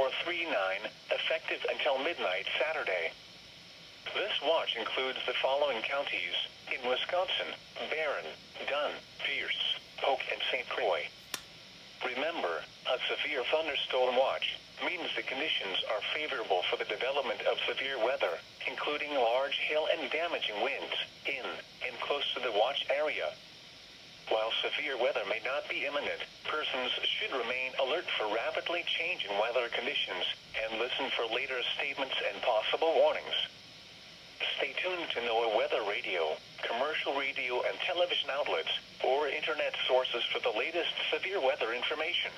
439, effective until midnight Saturday. This watch includes the following counties in Wisconsin: Barron, Dunn, Pierce, Polk, and St. Croix. Remember, a severe thunderstorm watch means the conditions are favorable for the development of severe weather, including large hail and damaging winds in and close to the watch area. While severe weather may not be imminent, persons should remain alert for rapidly changing weather conditions and listen for later statements and possible warnings. Stay tuned to NOAA weather radio, commercial radio and television outlets, or internet sources for the latest severe weather information.